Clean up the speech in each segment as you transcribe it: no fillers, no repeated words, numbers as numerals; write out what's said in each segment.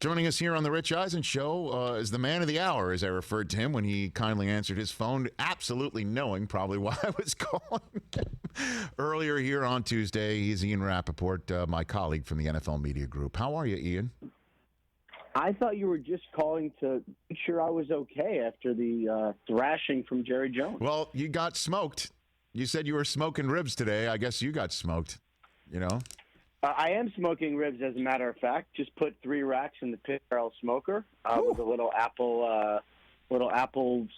Joining us here on the Rich Eisen Show is the man of the hour, as I referred to him when he kindly answered his phone, absolutely knowing probably why I was calling earlier here on Tuesday. He's Ian Rapoport, my colleague from the NFL Media Group. How are you, Ian? I thought you were just calling to make sure I was okay after the thrashing from Jerry Jones. Well, you got smoked. You said you were smoking ribs today. I guess you got smoked, you know? I am smoking ribs, as a matter of fact. Just put 3 racks in the pit barrel smoker with a little apple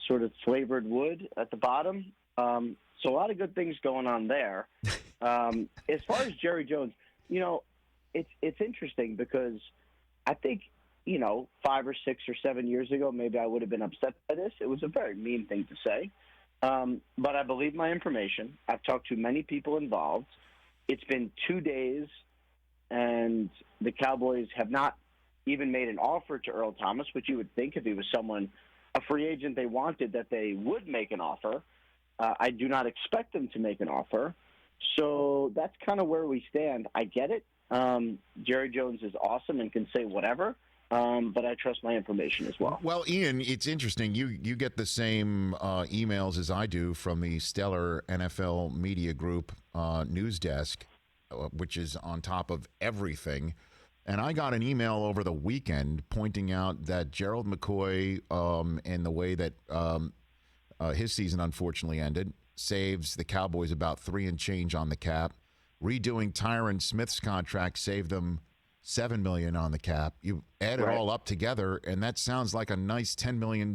sort of flavored wood at the bottom. So a lot of good things going on there. As far as Jerry Jones, it's interesting because I think 5 or 6 or 7 years ago, maybe I would have been upset by this. It was a very mean thing to say, but I believe my information. I've talked to many people involved. It's been 2 days. And the Cowboys have not even made an offer to Earl Thomas, which you would think if he was a free agent they wanted, that they would make an offer. I do not expect them to make an offer. So that's kind of where we stand. I get it. Jerry Jones is awesome and can say whatever, but I trust my information as well. Well, Ian, it's interesting. You get the same emails as I do from the stellar NFL Media Group news desk, which is on top of everything. And I got an email over the weekend pointing out that Gerald McCoy, and the way that his season unfortunately ended, saves the Cowboys about $3 and change on the cap. Redoing Tyron Smith's contract saved them $7 million on the cap. You add it all up together, and that sounds like a nice $10 million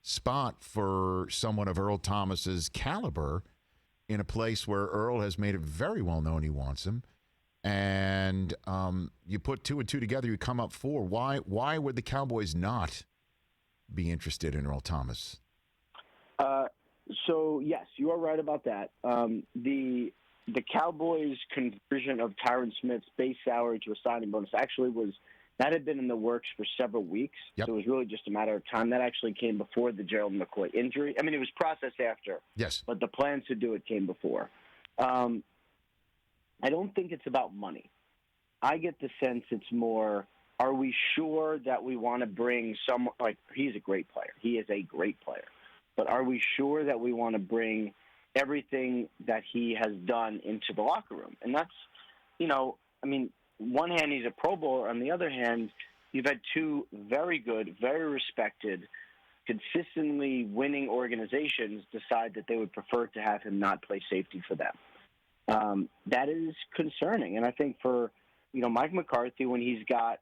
spot for someone of Earl Thomas's caliber, in a place where Earl has made it very well known he wants him. And you put 2 and 2 together, you come up 4. Why would the Cowboys not be interested in Earl Thomas? So, yes, you are right about that. The Cowboys' conversion of Tyron Smith's base salary to a signing bonus actually that had been in the works for several weeks. Yep. So it was really just a matter of time. That actually came before the Gerald McCoy injury. I mean, it was processed after. Yes. But the plans to do it came before. I don't think it's about money. I get the sense it's more, are we sure that we want to bring someone, like, he's a great player. He is a great player. But are we sure that we want to bring everything that he has done into the locker room? And that's, one hand, he's a Pro Bowler. On the other hand, you've had 2 very good, very respected, consistently winning organizations decide that they would prefer to have him not play safety for them. That is concerning. And I think for, Mike McCarthy, when he's got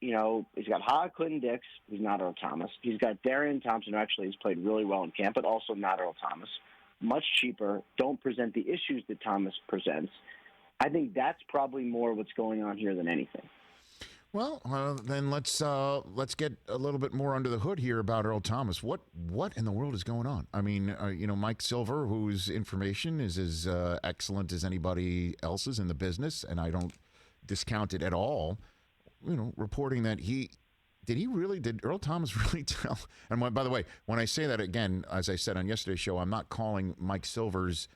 Clinton Dix, who's not Earl Thomas. He's got Darian Thompson, who actually has played really well in camp, but also not Earl Thomas. Much cheaper, don't present the issues that Thomas presents. I think that's probably more what's going on here than anything. Well, then let's get a little bit more under the hood here about Earl Thomas. What in the world is going on? I mean, Mike Silver, whose information is as excellent as anybody else's in the business, and I don't discount it at all. Reporting that did Earl Thomas really tell? And by the way, when I say that again, as I said on yesterday's show, I'm not calling Mike Silver's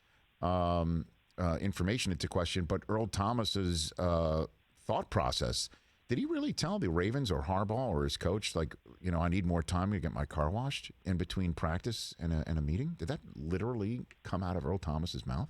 information into question, but Earl Thomas's thought process. Did he really tell the Ravens or Harbaugh or his coach, I need more time to get my car washed in between practice and a meeting? Did that literally come out of Earl Thomas's mouth?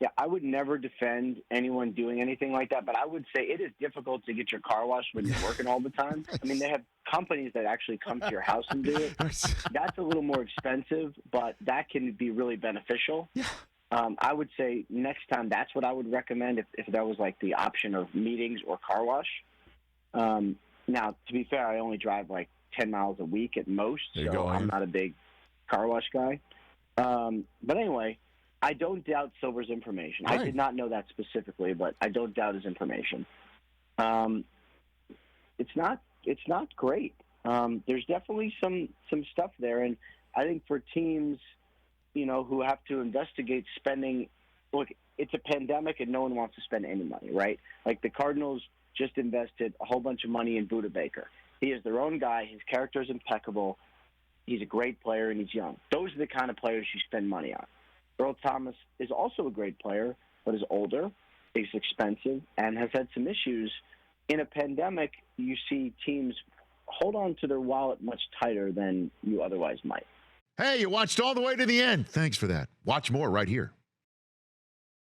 Yeah, I would never defend anyone doing anything like that, but I would say it is difficult to get your car washed when you're working all the time. I mean, they have companies that actually come to your house and do it. That's a little more expensive, but that can be really beneficial. Yeah. I would say next time that's what I would recommend if that was like the option of meetings or car wash. Now, to be fair, I only drive like 10 miles a week at most, so I'm not a big car wash guy. But anyway, I don't doubt Silver's information. Right. I did not know that specifically, but I don't doubt his information. It's not great. There's definitely some stuff there, and I think for teams, who have to investigate spending. Look, it's a pandemic, and no one wants to spend any money, right? Like the Cardinals just invested a whole bunch of money in Budda Baker. He is their own guy. His character is impeccable. He's a great player, and he's young. Those are the kind of players you spend money on. Earl Thomas is also a great player, but is older, is expensive, and has had some issues in a pandemic, you see teams hold on to their wallet much tighter than you otherwise might. Hey, you watched all the way to the end. Thanks for that. Watch more right here.